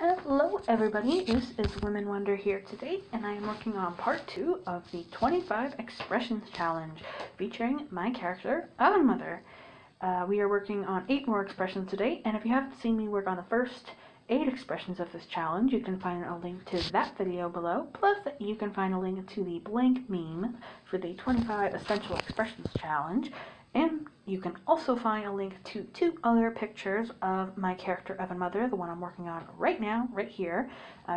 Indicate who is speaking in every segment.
Speaker 1: Hello everybody, this is Women Wonder here today, and I am working on part 2 of the 25 Expressions Challenge, featuring my character, Oven Mother. We are working on 8 more expressions today, and if you haven't seen me work on the first 8 expressions of this challenge, you can find a link to that video below, plus you can find a link to the blank meme for the 25 Essential Expressions Challenge. And you can also find a link to 2 other pictures of my character, Oven Mother, the one I'm working on right now, right here.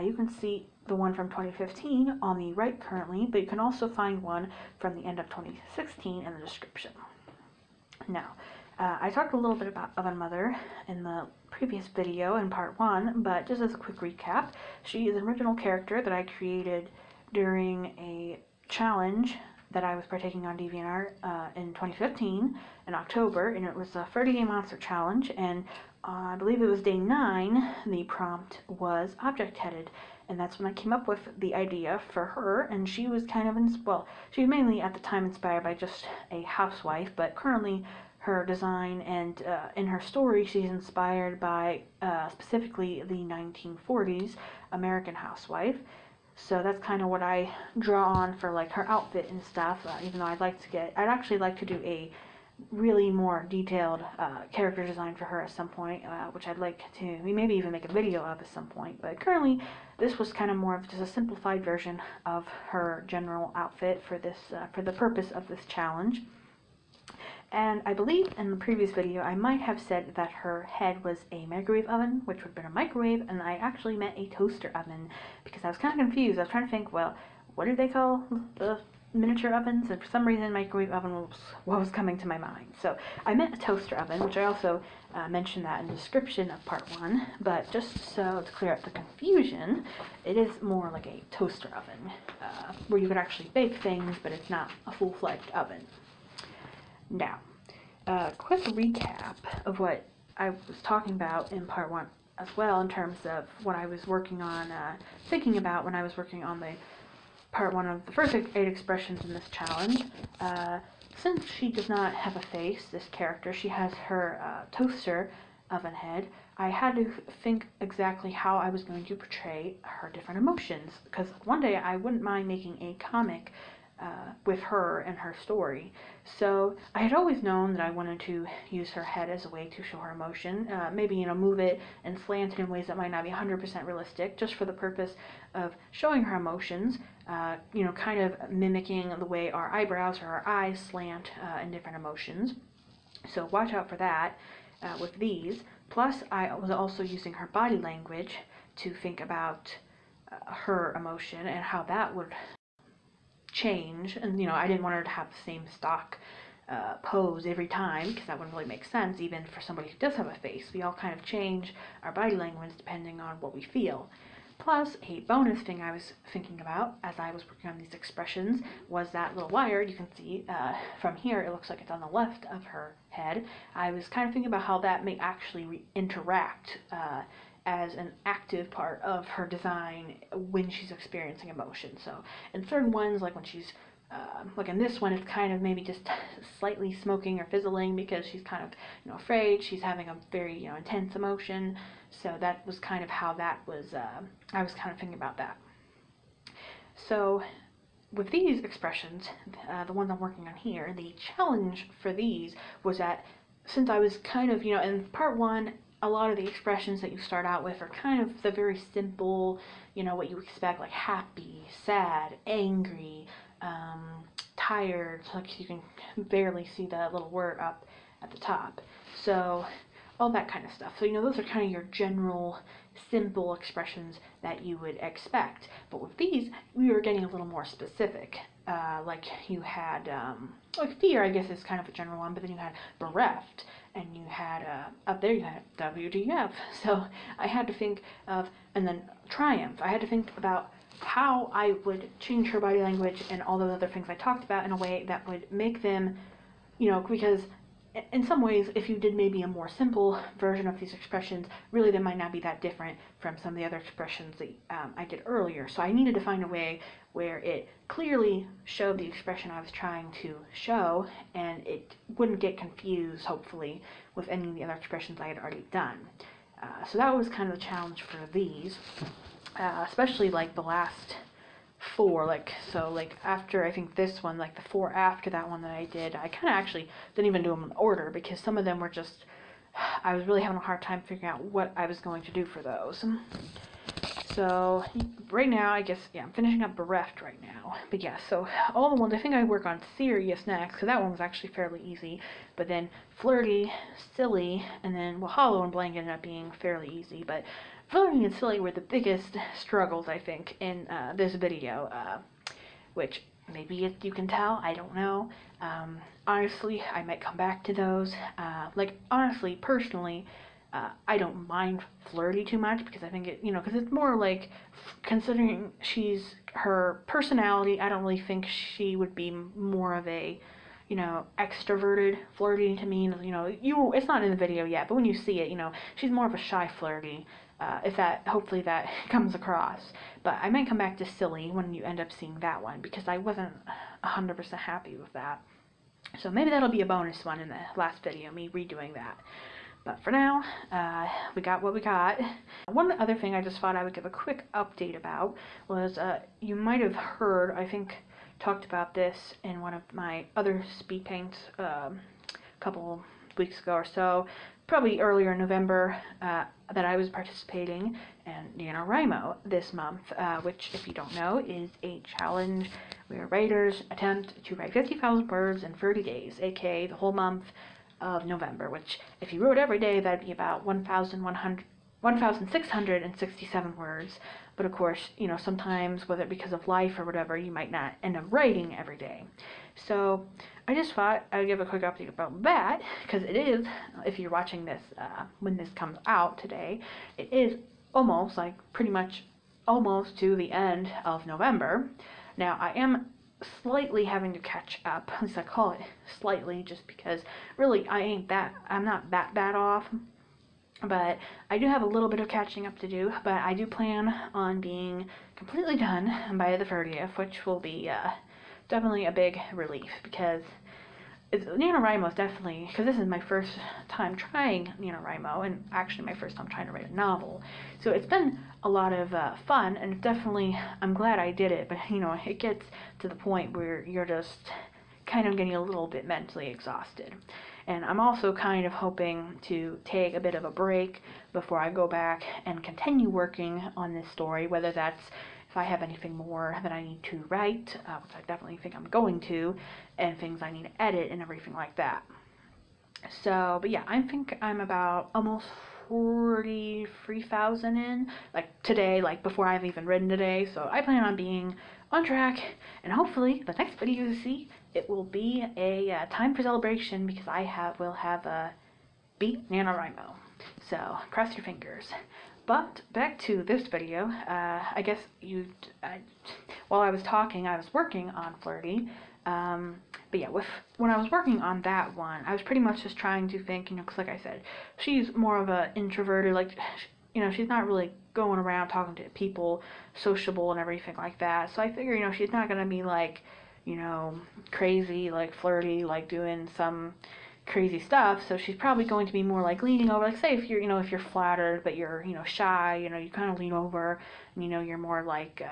Speaker 1: You can see the one from 2015 on the right currently, but you can also find one from the end of 2016 in the description. Now, I talked a little bit about Oven Mother in the previous video in part 1, but just as a quick recap, she is an original character that I created during a challenge that I was partaking on DeviantArt in 2015 in October, and it was a 30-day monster challenge, and I believe it was day 9, the prompt was object-headed, and that's when I came up with the idea for her. And she was kind of, she was mainly at the time inspired by just a housewife, but currently her design and in her story she's inspired by specifically the 1940s American housewife. So that's kind of what I draw on for like her outfit and stuff, even though I'd actually like to do a really more detailed character design for her at some point, which I'd like to maybe even make a video of at some point. But currently this was kind of more of just a simplified version of her general outfit for this for the purpose of this challenge. And I believe in the previous video I might have said that her head was a microwave oven, which would have been a microwave, and I actually meant a toaster oven, because I was kind of confused. I was trying to think, well, what do they call the miniature ovens? And for some reason microwave oven was what was coming to my mind. So I meant a toaster oven, which I also mentioned that in the description of part 1, but just so to clear up the confusion, it is more like a toaster oven, where you could actually bake things, but it's not a full-fledged oven. Now, quick recap of what I was talking about in part 1 as well, in terms of what I was working on, thinking about when I was working on the part 1 of the first 8 expressions in this challenge. Since she does not have a face, this character, she has her toaster oven head, I had to think exactly how I was going to portray her different emotions, because one day I wouldn't mind making a comic with her and her story. So I had always known that I wanted to use her head as a way to show her emotion, maybe, move it and slant it in ways that might not be 100% realistic, just for the purpose of showing her emotions, kind of mimicking the way our eyebrows or our eyes slant in different emotions. So watch out for that with these. Plus, I was also using her body language to think about her emotion and how that would change. And I didn't want her to have the same stock pose every time, because that wouldn't really make sense. Even for somebody who does have a face, we all kind of change our body language depending on what we feel. Plus, a bonus thing I was thinking about as I was working on these expressions was that little wire. You can see from here, it looks like it's on the left of her head. I was kind of thinking about how that may actually interact as an active part of her design when she's experiencing emotion. So in certain ones, like when she's like in this one, it's kind of maybe just slightly smoking or fizzling because she's kind of afraid, she's having a very intense emotion. So that was kind of how that was, I was kind of thinking about that. So with these expressions, the ones I'm working on here, the challenge for these was that since I was kind of, in part 1, a lot of the expressions that you start out with are kind of the very simple, what you expect, like happy, sad, angry, tired, like you can barely see the little word up at the top. So all that kind of stuff. So those are kind of your general simple expressions that you would expect. But with these, we were getting a little more specific. Like you had, like fear, I guess is kind of a general one, but then you had bereft, and you had, up there you had WTF. So I had to think of, and then triumph. I had to think about how I would change her body language and all those other things I talked about in a way that would make them, because in some ways, if you did maybe a more simple version of these expressions, really they might not be that different from some of the other expressions that I did earlier. So I needed to find a way where it clearly showed the expression I was trying to show, and it wouldn't get confused, hopefully, with any of the other expressions I had already done. So that was kind of the challenge for these, especially like the last 4, like, so like after I think this one, like the 4 after that one that I did, I kind of actually didn't even do them in order because some of them were just, I was really having a hard time figuring out what I was going to do for those. So right now, I guess, yeah, I'm finishing up Bereft right now. But yeah, so all the ones, I think I work on Serious next, because that one was actually fairly easy. But then Flirty, Silly, and then, well, Hollow and Blank ended up being fairly easy. But Flirty and Silly were the biggest struggles, I think, in this video, which maybe you can tell, I don't know. Honestly, I might come back to those. Like, honestly, personally, I don't mind Flirty too much because I think it, because it's more like, considering her personality, I don't really think she would be more of a, extroverted Flirty to me. It's not in the video yet, but when you see it, she's more of a shy Flirty. Hopefully that comes across. But I might come back to Silly when you end up seeing that one because I wasn't 100% happy with that. So maybe that'll be a bonus one in the last video, me redoing that. But for now, we got what we got. One other thing I just thought I would give a quick update about was, you might have heard, I think, talked about this in one of my other speed paints a couple weeks ago or so, probably earlier in November, that I was participating in NaNoWriMo this month, which, if you don't know, is a challenge where writers attempt to write 50,000 words in 30 days, aka the whole month of November, which, if you wrote every day, that'd be about 1,667 words. But of course, sometimes, whether because of life or whatever, you might not end up writing every day. So I just thought I'd give a quick update about that, because it is, if you're watching this when this comes out today, it is almost, like, pretty much almost to the end of November. Now, I am slightly having to catch up, at least I call it slightly, just because really I'm not that bad off, but I do have a little bit of catching up to do. But I do plan on being completely done by the 30th, which will be definitely a big relief, because NaNoWriMo is definitely, because this is my first time trying NaNoWriMo, and actually my first time trying to write a novel. So it's been a lot of fun, and it's definitely, I'm glad I did it, but it gets to the point where you're just kind of getting a little bit mentally exhausted. And I'm also kind of hoping to take a bit of a break before I go back and continue working on this story, whether that's if I have anything more that I need to write, which I definitely think I'm going to, and things I need to edit and everything like that. So, but yeah, I think I'm about almost 43,000 in, like today, like before I've even written today. So I plan on being on track, and hopefully the next video you see, it will be a time for celebration, because will have beat NaNoWriMo. So cross your fingers. But back to this video, I guess while I was talking, I was working on Flirty. But yeah, when I was working on that one, I was pretty much just trying to think, because like I said, she's more of an introverted, like, she's not really going around talking to people, sociable and everything like that. So I figure, she's not going to be like, crazy, like Flirty, like doing some crazy stuff. So she's probably going to be more like leaning over, like say if you're, if you're flattered, but you're, shy, you kind of lean over, and, you're more like,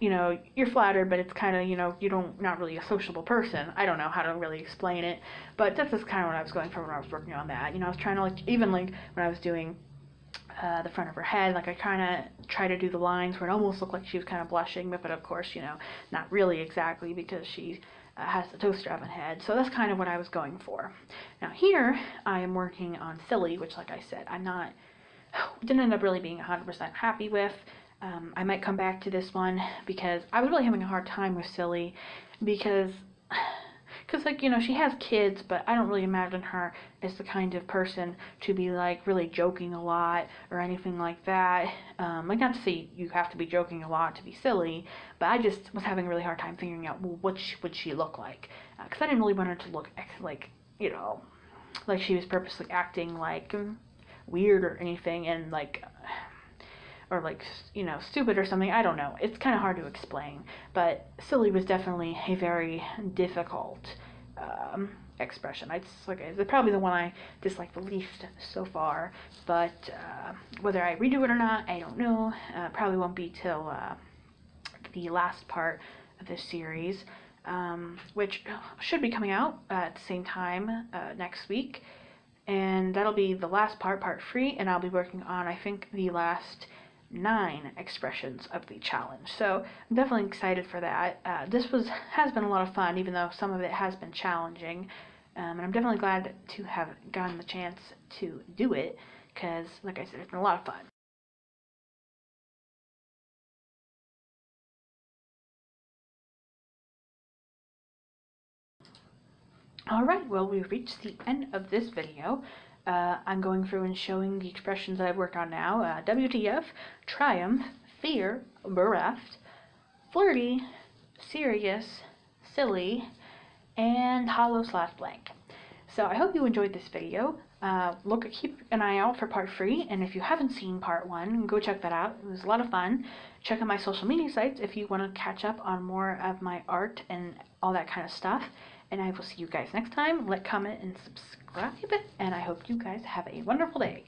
Speaker 1: you're flattered, but it's kind of, not really a sociable person. I don't know how to really explain it, but that's just kind of what I was going for when I was working on that. I was trying to, like, even like when I was doing the front of her head, like I kind of try to do the lines where it almost looked like she was kind of blushing, but of course, not really exactly, because she has the toaster oven head. So that's kind of what I was going for. Now here, I am working on Silly, which, like I said, didn't end up really being 100% happy with. I might come back to this one, because I was really having a hard time with Silly, because like, she has kids, but I don't really imagine her as the kind of person to be, like, really joking a lot or anything like that. Like, not to say you have to be joking a lot to be silly, but I just was having a really hard time figuring out, well, what would she look like? Because I didn't really want her to look like, like she was purposely acting, like, weird or anything, and, like, or like, stupid or something. I don't know. It's kind of hard to explain. But Silly was definitely a very difficult expression. It's probably the one I dislike the least so far, but whether I redo it or not, I don't know. Probably won't be till the last part of this series, which should be coming out at the same time next week, and that'll be the last part, part 3, and I'll be working on, I think, the last 9 expressions of the challenge. So I'm definitely excited for that. This has been a lot of fun, even though some of it has been challenging, and I'm definitely glad to have gotten the chance to do it, because, like I said, it's been a lot of fun. Alright, well, we've reached the end of this video. I'm going through and showing the expressions that I've worked on now. WTF, triumph, fear, bereft, flirty, serious, silly, and hollow/blank. So I hope you enjoyed this video. Keep an eye out for part 3, and if you haven't seen part 1, go check that out. It was a lot of fun. Check out my social media sites if you want to catch up on more of my art and all that kind of stuff. And I will see you guys next time. Like, comment, and subscribe, and I hope you guys have a wonderful day.